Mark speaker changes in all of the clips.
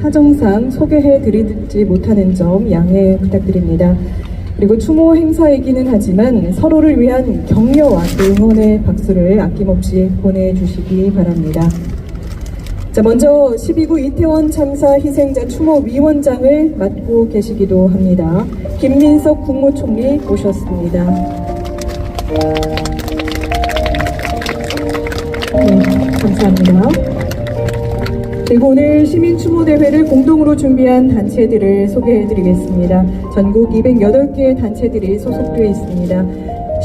Speaker 1: 사정상 소개해드리지 못하는 점 양해 부탁드립니다. 그리고 추모 행사이기는 하지만 서로를 위한 격려와 또 응원의 박수를 아낌없이 보내주시기 바랍니다. 자, 먼저 12구 이태원 참사 희생자 추모위원장을 맡고 계시기도 합니다. 김민석 국무총리 모셨습니다. 네, 감사합니다. 그리고 오늘 시민추모대회를 공동으로 준비한 단체들을 소개해드리겠습니다. 전국 208개 단체들이 소속되어 있습니다.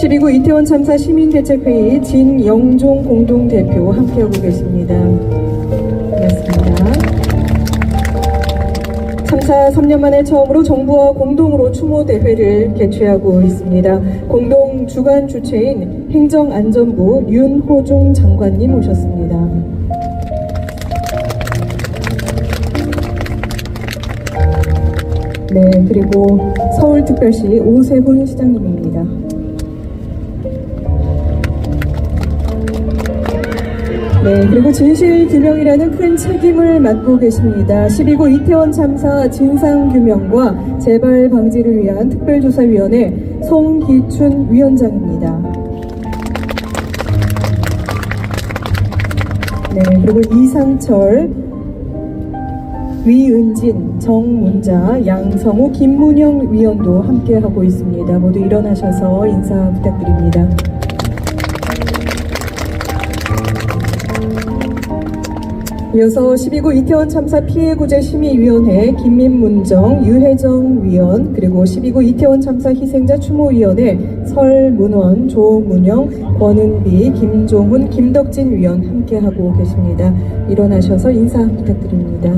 Speaker 1: 12구 이태원 참사 시민대책회의 진영종 공동대표 함께하고 계십니다. 반갑습니다. 참사 3년 만에 처음으로 정부와 공동으로 추모대회를 개최하고 있습니다. 공동 주관 주최인 행정안전부 윤호중 장관님 오셨습니다. 네, 그리고 서울특별시 오세훈 시장님입니다. 네, 그리고 진실규명이라는 큰 책임을 맡고 계십니다. 12구 이태원 참사 진상규명과 재발 방지를 위한 특별조사위원회 송기춘 위원장입니다. 네, 그리고 이상철, 위은진, 정문자, 양성우, 김문영 위원도 함께하고 있습니다. 모두 일어나셔서 인사 부탁드립니다. 이어서 12구 이태원 참사 피해구제 심의위원회 김민문정, 유혜정 위원, 그리고 12구 이태원 참사 희생자 추모위원회 설문원, 조문영, 권은비, 김종훈, 김덕진 위원 함께하고 계십니다. 일어나셔서 인사 부탁드립니다.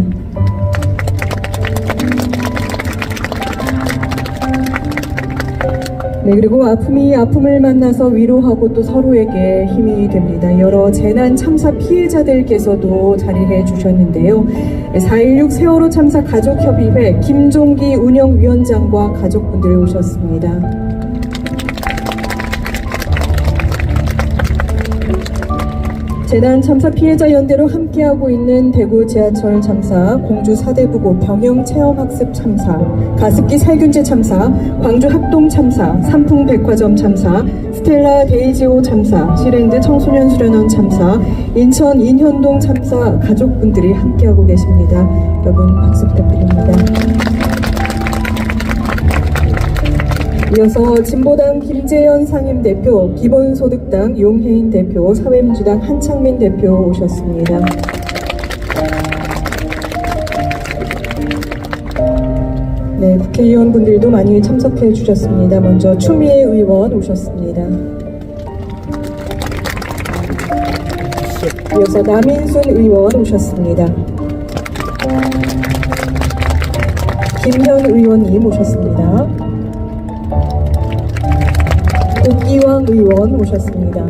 Speaker 1: 네, 그리고 아픔이 아픔을 만나서 위로하고 또 서로에게 힘이 됩니다. 여러 재난 참사 피해자들께서도 자리해 주셨는데요. 4.16 세월호 참사 가족협의회 김종기 운영위원장과 가족분들 오셨습니다. 재난 참사 피해자 연대로 함께하고 있는 대구 지하철 참사, 공주 사대부고 병영 체험학습 참사, 가습기 살균제 참사, 광주 합동 참사, 삼풍백화점 참사, 스텔라 데이지오 참사, 시랜드 청소년 수련원 참사, 인천 인현동 참사 가족분들이 함께하고 계십니다. 여러분 박수 부탁드립니다. 이어서 진보당 김재현 상임대표, 기본소득당 용혜인 대표, 사회민주당 한창민 대표 오셨습니다. 네, 국회의원분들도 많이 참석해 주셨습니다. 먼저 추미애 의원 오셨습니다. 이어서 남인순 의원 오셨습니다. 김현 의원님 오셨습니다. 국기왕 의원 오셨습니다.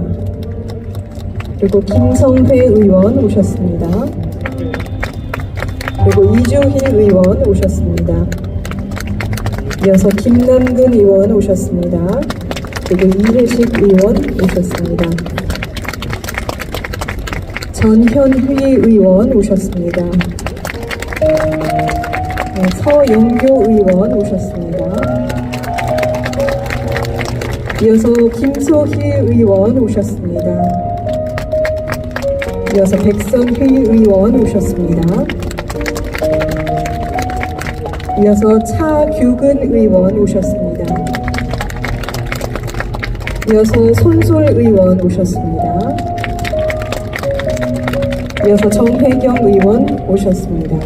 Speaker 1: 그리고 김성회 의원 오셨습니다. 그리고 이주희 의원 오셨습니다. 이어서 김남근 의원 오셨습니다. 그리고 이혜식 의원 오셨습니다. 전현휘 의원 오셨습니다. 서영교 의원 오셨습니다. 이어서 김소희 의원 오셨습니다. 이어서 백선휘 의원 오셨습니다. 이어서 차규근 의원 오셨습니다. 이어서 손솔 의원 오셨습니다. 이어서 정혜경 의원 오셨습니다.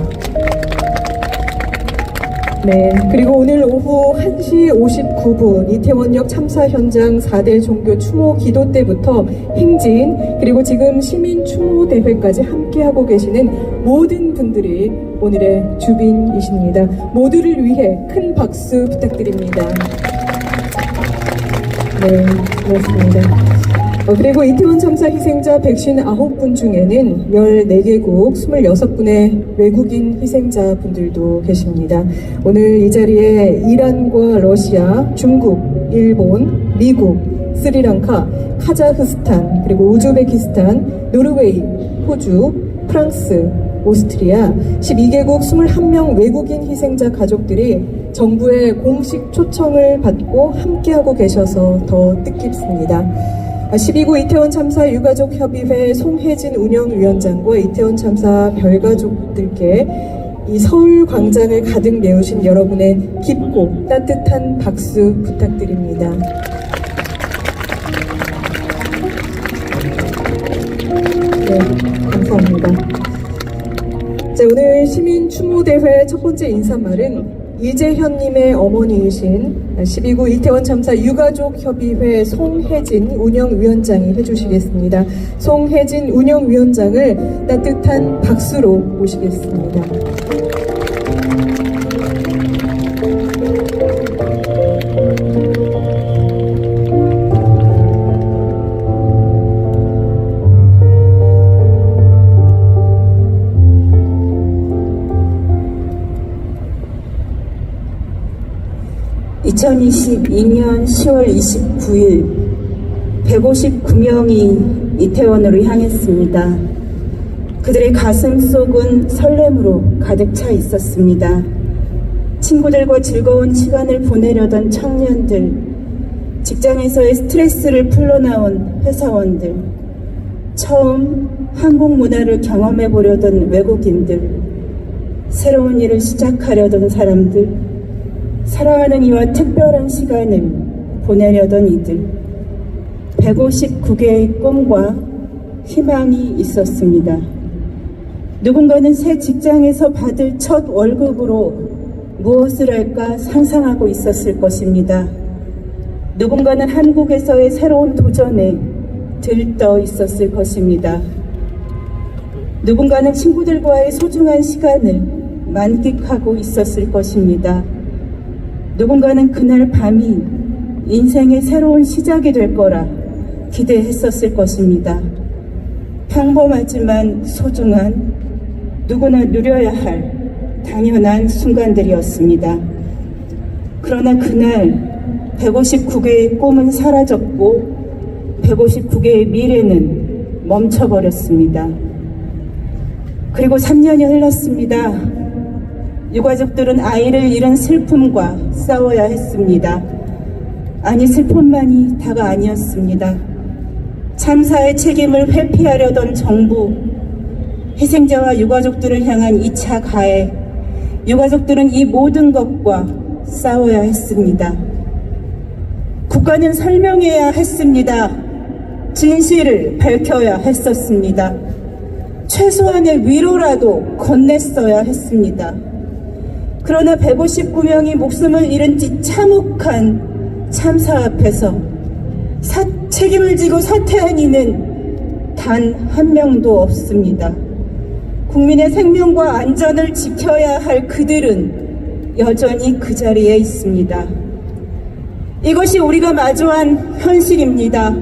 Speaker 1: 네, 그리고 오늘 오후 1시 59분 이태원역 참사 현장 4대 종교 추모 기도 때부터 행진, 그리고 지금 시민 추모 대회까지 함께하고 계시는 모든 분들이 오늘의 주빈이십니다. 모두를 위해 큰 박수 부탁드립니다. 네, 고맙습니다. 그리고 이태원 참사 희생자 159분 중에는 14개국 26분의 외국인 희생자분들도 계십니다. 오늘 이 자리에 이란과 러시아, 중국, 일본, 미국, 스리랑카, 카자흐스탄, 그리고 우즈베키스탄, 노르웨이, 호주, 프랑스, 오스트리아 12개국 21명 외국인 희생자 가족들이 정부의 공식 초청을 받고 함께하고 계셔서 더 뜻깊습니다. 12구 이태원 참사 유가족 협의회 송혜진 운영위원장과 이태원 참사 별가족들께 이 서울 광장을 가득 메우신 여러분의 깊고 따뜻한 박수 부탁드립니다. 네, 감사합니다. 자, 오늘 시민 추모대회 첫 번째 인사말은 이재현님의 어머니이신 12구 이태원 참사 유가족협의회 송혜진 운영위원장이 해주시겠습니다. 송혜진 운영위원장을 따뜻한 박수로 모시겠습니다.
Speaker 2: 2022년 10월 29일 159명이 이태원으로 향했습니다. 그들의 가슴 속은 설렘으로 가득 차 있었습니다. 친구들과 즐거운 시간을 보내려던 청년들, 직장에서의 스트레스를 풀러나온 회사원들, 처음 한국 문화를 경험해 보려던 외국인들, 새로운 일을 시작하려던 사람들, 사랑하는 이와 특별한 시간을 보내려던 이들, 159개의 꿈과 희망이 있었습니다. 누군가는 새 직장에서 받을 첫 월급으로 무엇을 할까 상상하고 있었을 것입니다. 누군가는 한국에서의 새로운 도전에 들떠 있었을 것입니다. 누군가는 친구들과의 소중한 시간을 만끽하고 있었을 것입니다. 누군가는 그날 밤이 인생의 새로운 시작이 될 거라 기대했었을 것입니다. 평범하지만 소중한, 누구나 누려야 할 당연한 순간들이었습니다. 그러나 그날 159개의 꿈은 사라졌고 159개의 미래는 멈춰버렸습니다. 그리고 3년이 흘렀습니다. 유가족들은 아이를 잃은 슬픔과 싸워야 했습니다. 아니, 슬픔만이 다가 아니었습니다. 참사의 책임을 회피하려던 정부, 희생자와 유가족들을 향한 2차 가해, 유가족들은 이 모든 것과 싸워야 했습니다. 국가는 설명해야 했습니다. 진실을 밝혀야 했었습니다. 최소한의 위로라도 건넸어야 했습니다. 그러나 159명이 목숨을 잃은 지 참혹한 참사 앞에서 책임을 지고 사퇴한 이는 단 한 명도 없습니다. 국민의 생명과 안전을 지켜야 할 그들은 여전히 그 자리에 있습니다. 이것이 우리가 마주한 현실입니다.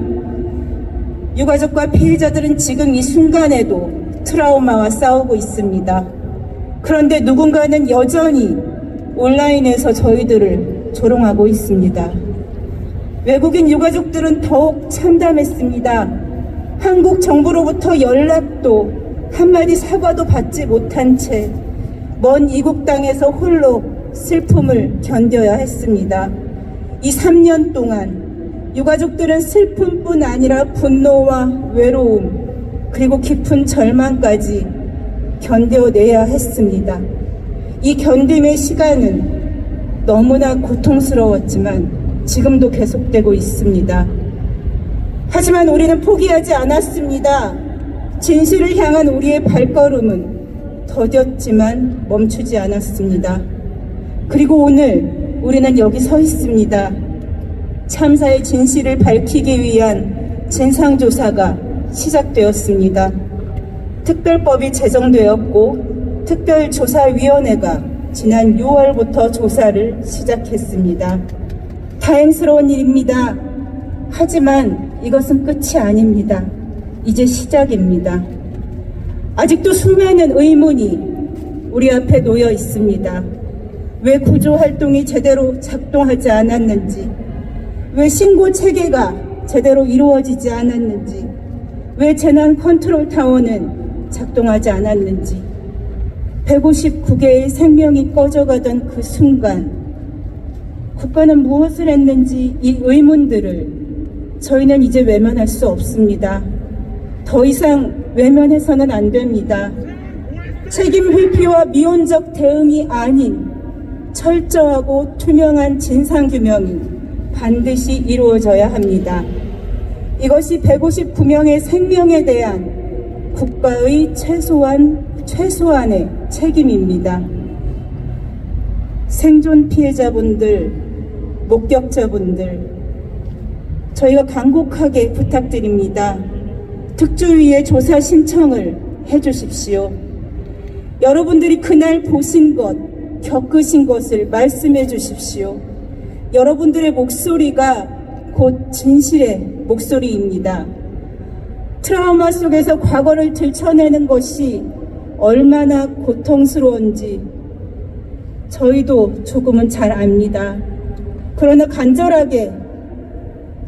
Speaker 2: 유가족과 피해자들은 지금 이 순간에도 트라우마와 싸우고 있습니다. 그런데 누군가는 여전히 온라인에서 저희들을 조롱하고 있습니다. 외국인 유가족들은 더욱 참담했습니다. 한국 정부로부터 연락도 한마디 사과도 받지 못한 채 먼 이국 땅에서 홀로 슬픔을 견뎌야 했습니다. 이 3년 동안 유가족들은 슬픔뿐 아니라 분노와 외로움, 그리고 깊은 절망까지 견뎌내야 했습니다. 이 견딤의 시간은 너무나 고통스러웠지만 지금도 계속되고 있습니다. 하지만 우리는 포기하지 않았습니다. 진실을 향한 우리의 발걸음은 더뎠지만 멈추지 않았습니다. 그리고 오늘 우리는 여기 서 있습니다. 참사의 진실을 밝히기 위한 진상조사가 시작되었습니다. 특별법이 제정되었고 특별조사위원회가 지난 6월부터 조사를 시작했습니다. 다행스러운 일입니다. 하지만 이것은 끝이 아닙니다. 이제 시작입니다. 아직도 수많은 의문이 우리 앞에 놓여 있습니다. 왜 구조활동이 제대로 작동하지 않았는지, 왜 신고 체계가 제대로 이루어지지 않았는지, 왜 재난 컨트롤 타워는 작동하지 않았는지, 159개의 생명이 꺼져가던 그 순간 국가는 무엇을 했는지 이 의문들을 저희는 이제 외면할 수 없습니다. 더 이상 외면해서는 안 됩니다. 책임 회피와 미온적 대응이 아닌 철저하고 투명한 진상규명이 반드시 이루어져야 합니다. 이것이 159명의 생명에 대한 국가의 최소한의 책임입니다. 생존 피해자분들, 목격자분들, 저희가 간곡하게 부탁드립니다. 특조위에 조사 신청을 해주십시오. 여러분들이 그날 보신 것, 겪으신 것을 말씀해 주십시오. 여러분들의 목소리가 곧 진실의 목소리입니다. 트라우마 속에서 과거를 들춰내는 것이 얼마나 고통스러운지 저희도 조금은 잘 압니다. 그러나 간절하게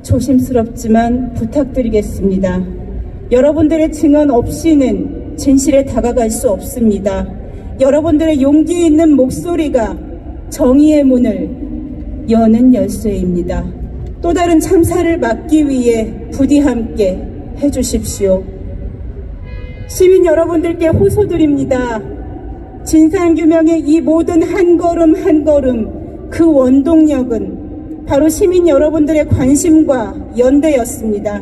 Speaker 2: 조심스럽지만 부탁드리겠습니다. 여러분들의 증언 없이는 진실에 다가갈 수 없습니다. 여러분들의 용기 있는 목소리가 정의의 문을 여는 열쇠입니다. 또 다른 참사를 막기 위해 부디 함께 해주십시오. 시민 여러분들께 호소드립니다. 진상규명의 이 모든 한 걸음 한 걸음 그 원동력은 바로 시민 여러분들의 관심과 연대였습니다.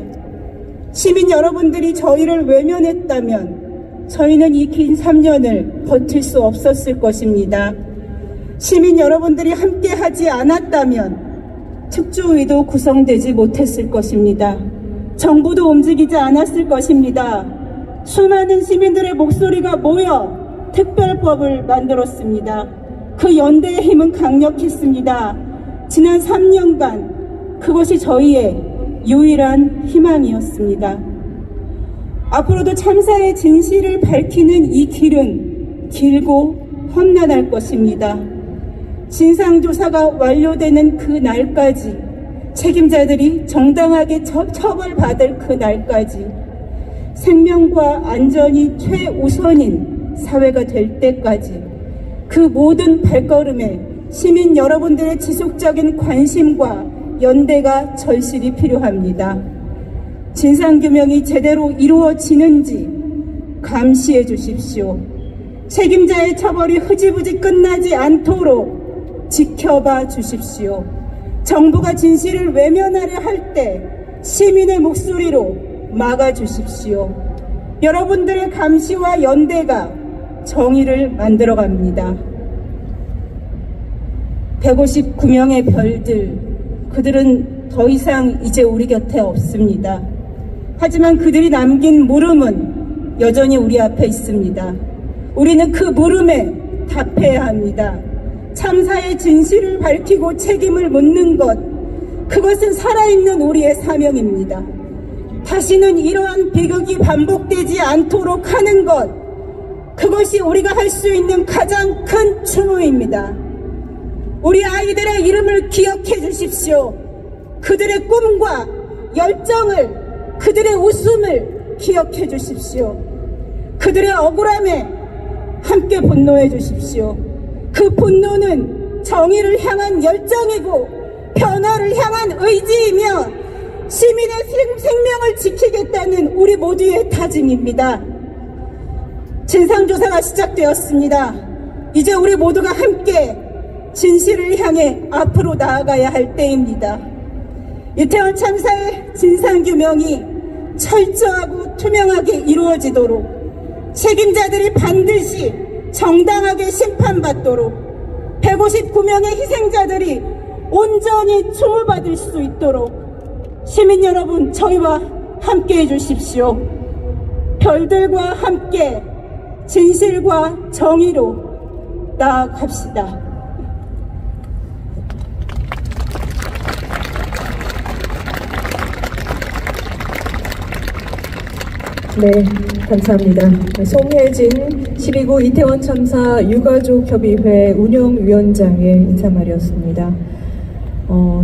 Speaker 2: 시민 여러분들이 저희를 외면했다면 저희는 이 긴 3년을 버틸 수 없었을 것입니다. 시민 여러분들이 함께하지 않았다면 특조위도 구성되지 못했을 것입니다. 정부도 움직이지 않았을 것입니다. 수많은 시민들의 목소리가 모여 특별법을 만들었습니다. 그 연대의 힘은 강력했습니다. 지난 3년간 그것이 저희의 유일한 희망이었습니다. 앞으로도 참사의 진실을 밝히는 이 길은 길고 험난할 것입니다. 진상조사가 완료되는 그 날까지, 책임자들이 정당하게 처벌받을 그 날까지 생명과 안전이 최우선인 사회가 될 때까지 그 모든 발걸음에 시민 여러분들의 지속적인 관심과 연대가 절실히 필요합니다. 진상규명이 제대로 이루어지는지 감시해 주십시오. 책임자의 처벌이 흐지부지 끝나지 않도록 지켜봐 주십시오. 정부가 진실을 외면하려 할 때 시민의 목소리로 막아 주십시오. 여러분들의 감시와 연대가 정의를 만들어갑니다. 159명의 별들, 그들은 더 이상 이제 우리 곁에 없습니다. 하지만 그들이 남긴 물음은 여전히 우리 앞에 있습니다. 우리는 그 물음에 답해야 합니다. 참사의 진실을 밝히고 책임을 묻는 것, 그것은 살아있는 우리의 사명입니다. 다시는 이러한 비극이 반복되지 않도록 하는 것, 그것이 우리가 할 수 있는 가장 큰 추모입니다. 우리 아이들의 이름을 기억해 주십시오. 그들의 꿈과 열정을, 그들의 웃음을 기억해 주십시오. 그들의 억울함에 함께 분노해 주십시오. 그 분노는 정의를 향한 열정이고 변화를 향한 의지이며 시민의 생명을 지키겠다는 우리 모두의 다짐입니다. 진상조사가 시작되었습니다. 이제 우리 모두가 함께 진실을 향해 앞으로 나아가야 할 때입니다. 이태원 참사의 진상규명이 철저하고 투명하게 이루어지도록 책임자들이 반드시 정당하게 심판받도록 159명의 희생자들이 온전히 추모받을 수 있도록 시민 여러분, 저희와 함께 해주십시오. 별들과 함께 진실과 정의로 나아갑시다.
Speaker 1: 네, 감사합니다. 송혜진 12구 이태원 참사 유가족협의회 운영위원장의 인사말이었습니다.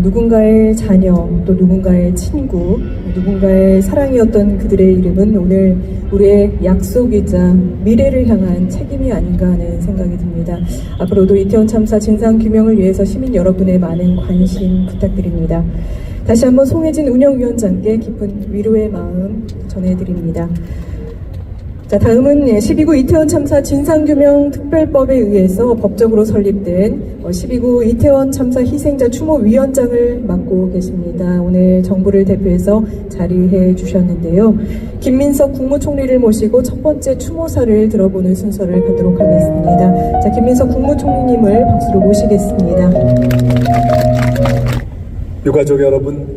Speaker 1: 누군가의 자녀, 또 누군가의 친구, 누군가의 사랑이었던 그들의 이름은 오늘 우리의 약속이자 미래를 향한 책임이 아닌가 하는 생각이 듭니다. 앞으로도 이태원 참사 진상규명을 위해서 시민 여러분의 많은 관심 부탁드립니다. 다시 한번 송혜진 운영위원장께 깊은 위로의 마음 전해드립니다. 자, 다음은 12구 이태원 참사 진상규명 특별법에 의해서 법적으로 설립된 12구 이태원 참사 희생자 추모위원장을 맡고 계십니다. 오늘 정부를 대표해서 자리해 주셨는데요. 김민석 국무총리를 모시고 첫 번째 추모사를 들어보는 순서를 갖도록 하겠습니다. 자, 김민석 국무총리님을 박수로 모시겠습니다.
Speaker 3: 유가족 여러분,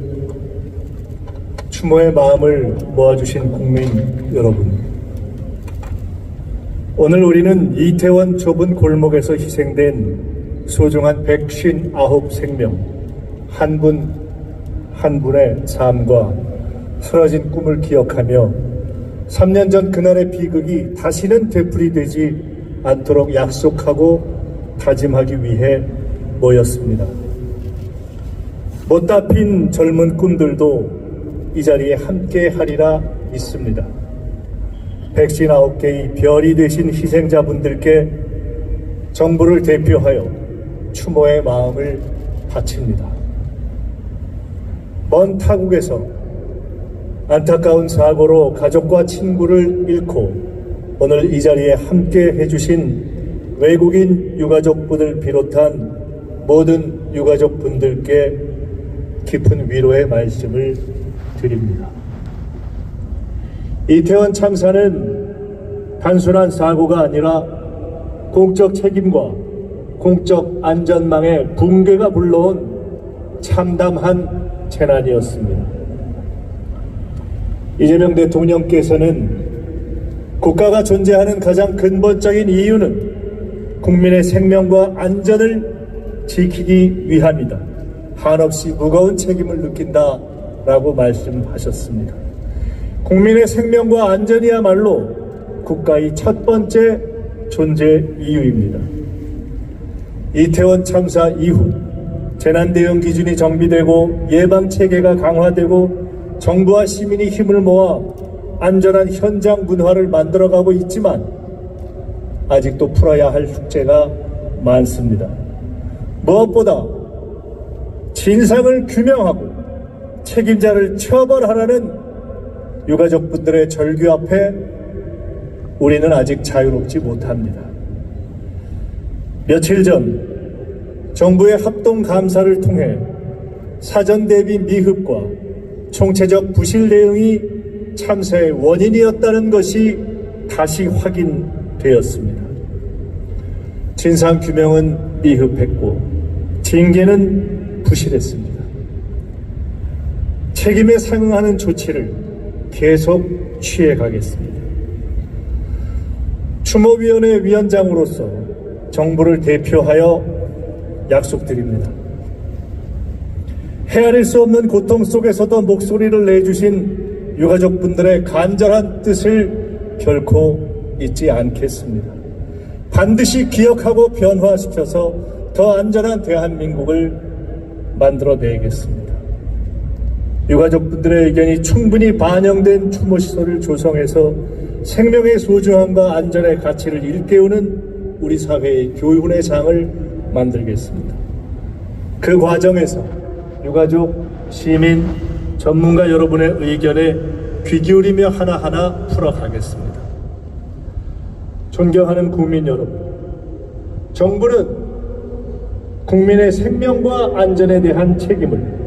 Speaker 3: 추모의 마음을 모아주신 국민 여러분, 오늘 우리는 이태원 좁은 골목에서 희생된 소중한 159생명, 한 분 한 분의 삶과 쓰러진 꿈을 기억하며 3년 전 그날의 비극이 다시는 되풀이되지 않도록 약속하고 다짐하기 위해 모였습니다. 못다 핀 젊은 꿈들도 이 자리에 함께 하리라 믿습니다. 159개의 별이 되신 희생자분들께 정부를 대표하여 추모의 마음을 바칩니다. 먼 타국에서 안타까운 사고로 가족과 친구를 잃고 오늘 이 자리에 함께 해주신 외국인 유가족분을 비롯한 모든 유가족분들께 깊은 위로의 말씀을 드립니다. 이태원 참사는 단순한 사고가 아니라 공적 책임과 공적 안전망의 붕괴가 불러온 참담한 재난이었습니다. 이재명 대통령께서는 국가가 존재하는 가장 근본적인 이유는 국민의 생명과 안전을 지키기 위함이다. 한없이 무거운 책임을 느낀다라고 말씀하셨습니다. 국민의 생명과 안전이야말로 국가의 첫 번째 존재 이유입니다. 이태원 참사 이후 재난 대응 기준이 정비되고 예방 체계가 강화되고 정부와 시민이 힘을 모아 안전한 현장 문화를 만들어가고 있지만 아직도 풀어야 할 숙제가 많습니다. 무엇보다 진상을 규명하고 책임자를 처벌하라는 유가족분들의 절규 앞에 우리는 아직 자유롭지 못합니다. 며칠 전 정부의 합동 감사를 통해 사전 대비 미흡과 총체적 부실 대응이 참사의 원인이었다는 것이 다시 확인되었습니다. 진상 규명은 미흡했고 징계는 부실했습니다. 책임에 상응하는 조치를 계속 취해가겠습니다. 추모위원회 위원장으로서 정부를 대표하여 약속드립니다. 헤아릴 수 없는 고통 속에서도 목소리를 내주신 유가족분들의 간절한 뜻을 결코 잊지 않겠습니다. 반드시 기억하고 변화시켜서 더 안전한 대한민국을 만들어내겠습니다. 유가족분들의 의견이 충분히 반영된 추모시설을 조성해서 생명의 소중함과 안전의 가치를 일깨우는 우리 사회의 교훈의 장을 만들겠습니다. 그 과정에서 유가족, 시민, 전문가 여러분의 의견에 귀 기울이며 하나하나 풀어가겠습니다. 존경하는 국민 여러분, 정부는 국민의 생명과 안전에 대한 책임을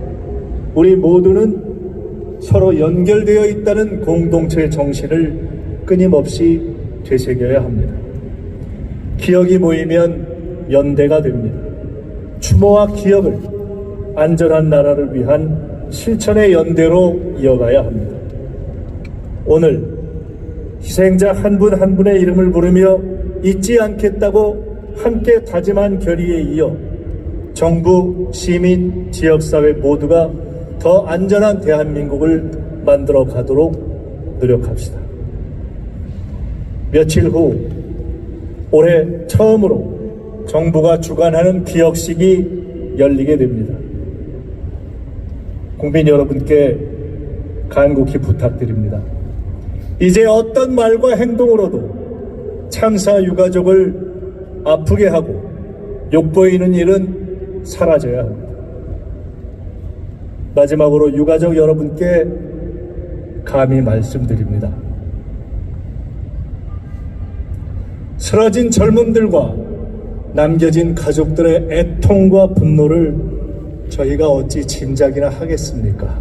Speaker 3: 우리 모두는 서로 연결되어 있다는 공동체 정신을 끊임없이 되새겨야 합니다. 기억이 모이면 연대가 됩니다. 추모와 기억을 안전한 나라를 위한 실천의 연대로 이어가야 합니다. 오늘 희생자 한 분 한 분의 이름을 부르며 잊지 않겠다고 함께 다짐한 결의에 이어 정부, 시민, 지역사회 모두가 더 안전한 대한민국을 만들어 가도록 노력합시다. 며칠 후 올해 처음으로 정부가 주관하는 기억식이 열리게 됩니다. 국민 여러분께 간곡히 부탁드립니다. 이제 어떤 말과 행동으로도 참사 유가족을 아프게 하고 욕보이는 일은 사라져야 합니다. 마지막으로 유가족 여러분께 감히 말씀드립니다. 쓰러진 젊음들과 남겨진 가족들의 애통과 분노를 저희가 어찌 짐작이나 하겠습니까?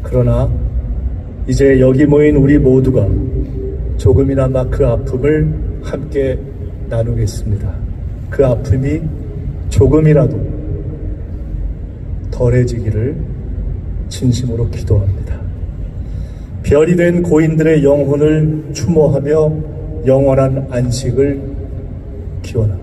Speaker 3: 그러나 이제 여기 모인 우리 모두가 조금이나마 그 아픔을 함께 나누겠습니다. 그 아픔이 조금이라도 덜해지기를 진심으로 기도합니다. 별이 된 고인들의 영혼을 추모하며 영원한 안식을 기원합니다.